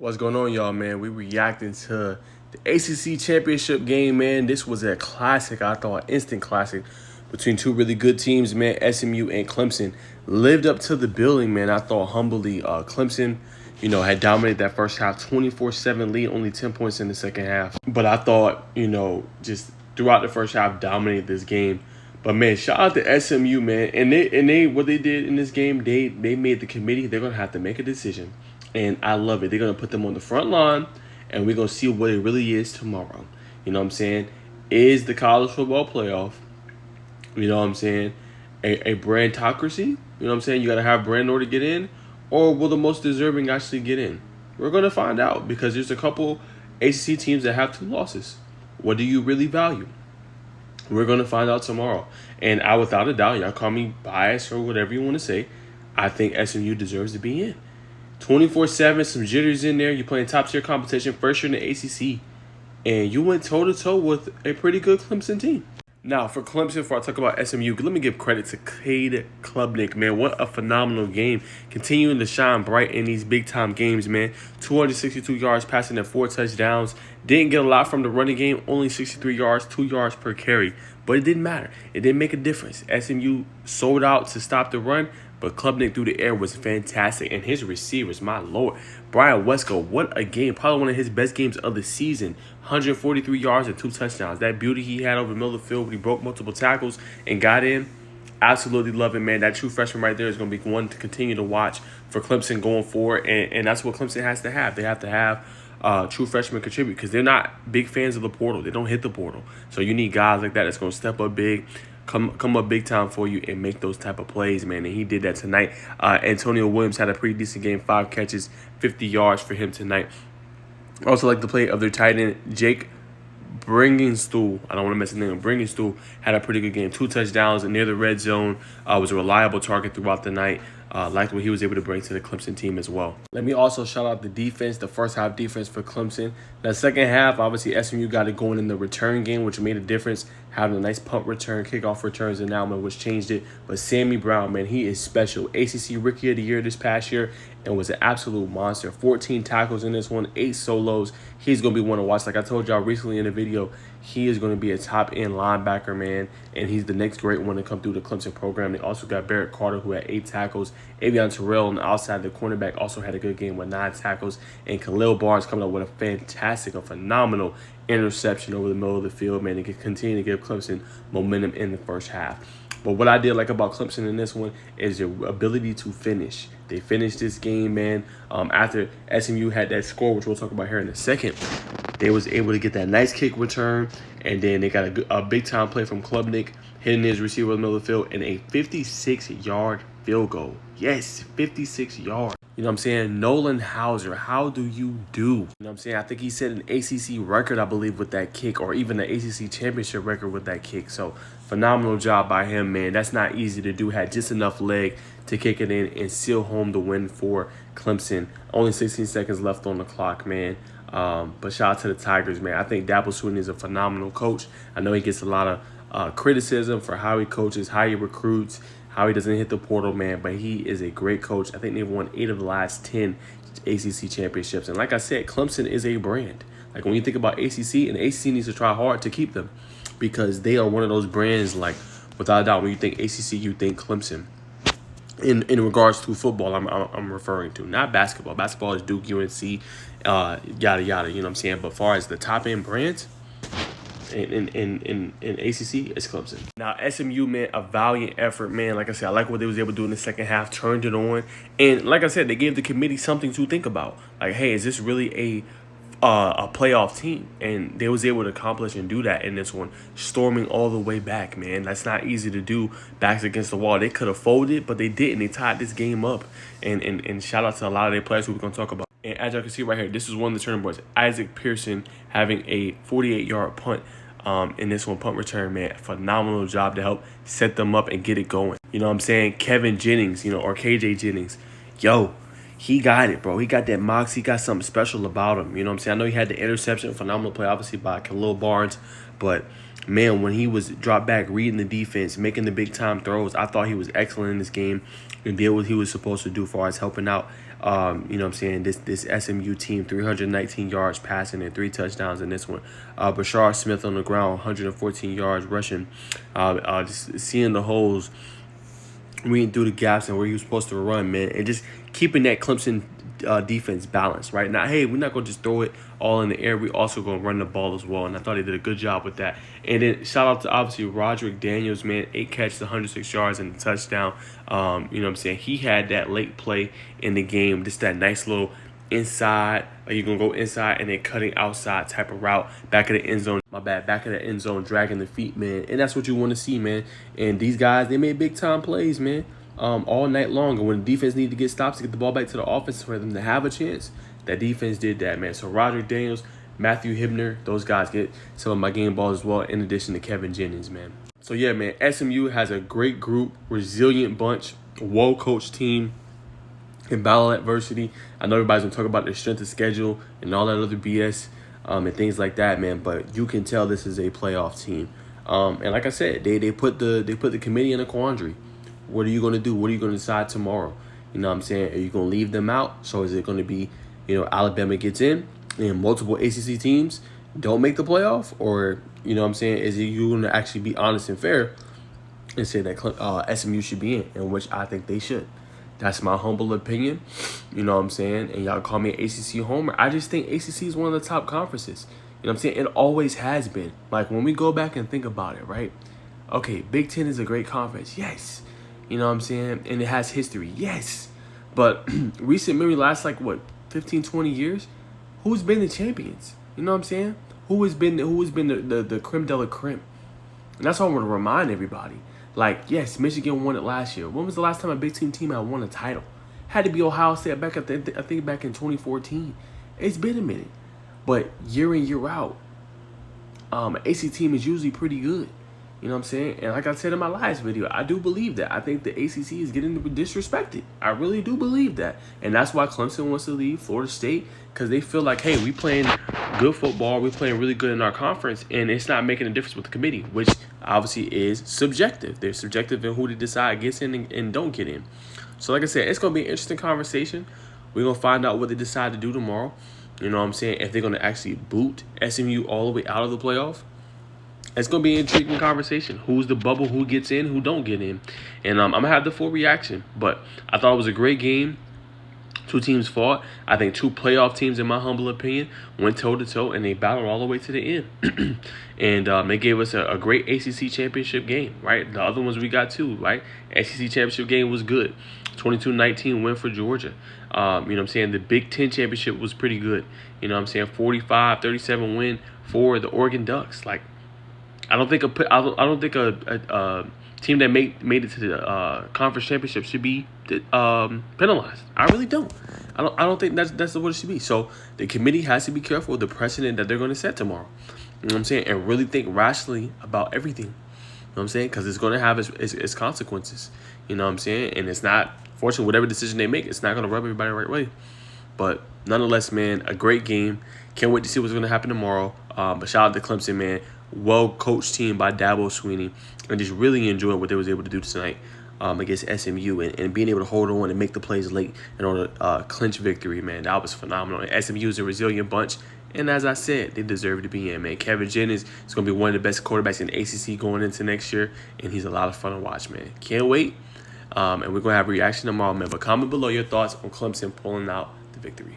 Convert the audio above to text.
What's going on, y'all, man? We reacting to the ACC championship game, man. This was a classic, I thought, instant classic between two really good teams, man. SMU and Clemson lived up to the billing, man. I thought humbly Clemson, had dominated that first half, 24-7 lead, only 10 points in the second half. But I thought, just throughout the first half, dominated this game. But man, shout out to SMU, man. And they what they did in this game, they made the committee. They're gonna have to make a decision, and I love it. They're gonna put them on the front line, and we're gonna see what it really is tomorrow. You know what I'm saying? Is the college football playoff? You know what I'm saying? A brandocracy? You know what I'm saying? You gotta have brand in order to get in, or will the most deserving actually get in? We're gonna find out because there's a couple ACC teams that have 2 losses. What do you really value? We're going to find out tomorrow. And I, without a doubt, y'all call me biased or whatever you want to say, I think SMU deserves to be in. 24-7, some jitters in there. You're playing top-tier competition, first year in the ACC. And you went toe-to-toe with a pretty good Clemson team. Now, for Clemson, before I talk about SMU, let me give credit to Cade Klubnik, man. What a phenomenal game. Continuing to shine bright in these big-time games, man. 262 yards passing and 4 touchdowns. Didn't get a lot from the running game, only 63 yards, 2 yards per carry. But it didn't matter. It didn't make a difference. SMU sold out to stop the run, but Klubnik through the air was fantastic. And his receivers, my Lord. Brian Wesco, what a game. Probably one of his best games of the season. 143 yards and 2 touchdowns. That beauty he had over the middle of the field when he broke multiple tackles and got in. Absolutely love it, man. That true freshman right there is going to be one to continue to watch for Clemson going forward. And that's what Clemson has to have. They have to have true freshmen contribute because they're not big fans of the portal. They don't hit the portal. So you need guys like that that's going to step up big, come up big time for you and make those type of plays, man. And he did that tonight. Antonio Williams had a pretty decent game, 5 catches, 50 yards for him tonight. I also like the play of their tight end, Jake Bringingstool. I don't want to mess his name up. Bringingstool had a pretty good game. 2 touchdowns and near the red zone. Was a reliable target throughout the night. Liked what he was able to bring to the Clemson team as well. Let me also shout out the defense, the first half defense for Clemson. The second half, obviously, SMU got it going in the return game, which made a difference. Having a nice punt return, kickoff returns, and now, which changed it. But Sammy Brown, man, he is special. ACC Rookie of the Year this past year and was an absolute monster. 14 tackles in this one, 8 solos. He's going to be one to watch. Like I told y'all recently in the video, he is going to be a top-end linebacker, man, and he's the next great one to come through the Clemson program. They also got Barrett Carter, who had 8 tackles. Avion Terrell on the outside, the cornerback, also had a good game with 9 tackles. And Khalil Barnes coming up with a phenomenal interception over the middle of the field, man, to continue to give Clemson momentum in the first half. But what I did like about Clemson in this one is their ability to finish. They finished this game, man. After SMU had that score, which we'll talk about here in a second, they was able to get that nice kick return, and then they got a big-time play from Klubnik, hitting his receiver in the middle of the field, and a 56-yard field goal. Yes, 56 yards. You know what I'm saying? Nolan Hauser, how do you do? You know what I'm saying? I think he set an ACC record, I believe, with that kick, or even the ACC championship record with that kick. So, phenomenal job by him, man. That's not easy to do. Had just enough leg to kick it in and seal home the win for Clemson. Only 16 seconds left on the clock, man. But shout out to the Tigers, man. I think Dabo Swinney is a phenomenal coach. I know he gets a lot of criticism for how he coaches, how he recruits, how he doesn't hit the portal, man, but he is a great coach. I think they've won 8 of the last 10 ACC championships. And like I said, Clemson is a brand. Like when you think about ACC, and ACC needs to try hard to keep them because they are one of those brands, like without a doubt, when you think ACC, you think Clemson. In regards to football, I'm referring to, not basketball. Basketball is Duke, UNC, yada, yada, you know what I'm saying? But as far as the top-end brands, in ACC, it's Clemson. Now, SMU, man, a valiant effort, man. Like I said, I like what they was able to do in the second half, turned it on. And like I said, they gave the committee something to think about. Like, hey, is this really a playoff team? And they was able to accomplish and do that in this one, storming all the way back, man. That's not easy to do, backs against the wall. They could have folded, but they didn't. They tied this game up. And shout out to a lot of their players who we're going to talk about. And as y'all can see right here, this is one of the turning points. Isaac Pearson having a 48-yard punt in this one, punt return, man. Phenomenal job to help set them up and get it going. You know what I'm saying? Kevin Jennings, or KJ Jennings. Yo, he got it, bro. He got that moxie. He got something special about him. You know what I'm saying? I know he had the interception, phenomenal play, obviously, by Khalil Barnes. But, man, when he was dropped back, reading the defense, making the big-time throws, I thought he was excellent in this game and did what he was supposed to do as far as helping out You know what I'm saying? This SMU team, 319 yards passing and 3 touchdowns in this one. Bashar Smith on the ground, 114 yards rushing. Just seeing the holes, reading through the gaps and where he was supposed to run, man, and just keeping that Clemson defense balanced, right? Now, hey, we're not going to just throw it all in the air. We also going to run the ball as well, and I thought he did a good job with that. And then shout out to, obviously, Roderick Daniels, man, 8 catches, 106 yards, and a touchdown. You know what I'm saying? He had that late play in the game, just that nice little inside, you're going to go inside and then cutting outside type of route, back of the end zone, back of the end zone, dragging the feet, man. And that's what you want to see, man. And these guys, they made big-time plays, man, all night long. And when the defense needed to get stops to get the ball back to the offense for them to have a chance, that defense did that, man. So Roderick Daniels, Matthew Hibner, those guys get some of my game balls as well, in addition to Kevin Jennings, man. So, yeah, man, SMU has a great group, resilient bunch, well-coached team, can battle adversity. I know everybody's gonna talk about their strength of schedule and all that other BS and things like that, man. But you can tell this is a playoff team. And like I said, they put the committee in a quandary. What are you gonna do? What are you gonna decide tomorrow? You know what I'm saying? Are you gonna leave them out? So is it gonna be, Alabama gets in and multiple ACC teams don't make the playoff, or you know what I'm saying? Is it you gonna actually be honest and fair and say that SMU should be in which I think they should? That's my humble opinion. You know what I'm saying? And y'all call me an ACC homer. I just think ACC is one of the top conferences. You know what I'm saying? It always has been. Like, when we go back and think about it, right? Okay, Big Ten is a great conference. Yes. You know what I'm saying? And it has history. Yes. But recent memory, last, 15, 20 years? Who's been the champions? You know what I'm saying? Who has been the creme de la creme? And that's what I want to remind everybody. Yes, Michigan won it last year. When was the last time a Big Ten team had won a title? Had to be Ohio State back I think back in 2014. It's been a minute. But year in, year out, an AC team is usually pretty good. You know what I'm saying? And like I said in my last video, I do believe that. I think the ACC is getting disrespected. I really do believe that. And that's why Clemson wants to leave Florida State, because they feel like, hey, we playing good football. We're playing really good in our conference, and it's not making a difference with the committee, which obviously is subjective. They're subjective in who they decide gets in and don't get in. So like I said, it's going to be an interesting conversation. We're going to find out what they decide to do tomorrow. You know what I'm saying? If they're going to actually boot SMU all the way out of the playoff. It's going to be an intriguing conversation. Who's the bubble? Who gets in? Who don't get in? And I'm going to have the full reaction. But I thought it was a great game. Two teams fought. I think two playoff teams, in my humble opinion, went toe-to-toe, and they battled all the way to the end. And they gave us a great ACC championship game, right? The other ones we got too, right? ACC championship game was good. 22-19 win for Georgia. You know what I'm saying? The Big Ten championship was pretty good. You know what I'm saying? 45-37 win for the Oregon Ducks. I don't think a team that made it to the conference championship should be penalized. I really don't. I don't think that's what it should be. So the committee has to be careful of the precedent that they're going to set tomorrow. You know what I'm saying? And really think rationally about everything. You know what I'm saying? Because it's going to have its consequences. You know what I'm saying? And it's not, fortunately, whatever decision they make, it's not going to rub everybody the right way. But nonetheless, man, a great game. Can't wait to see what's going to happen tomorrow. But shout out to Clemson, man. Well-coached team by Dabo Swinney. And just really enjoying what they was able to do tonight against SMU. And being able to hold on and make the plays late in order to clinch victory, man. That was phenomenal. And SMU is a resilient bunch. And as I said, they deserve to be in, man. Kevin Jennings is going to be one of the best quarterbacks in the ACC going into next year. And he's a lot of fun to watch, man. Can't wait. And we're going to have a reaction tomorrow, man. But comment below your thoughts on Clemson pulling out the victory.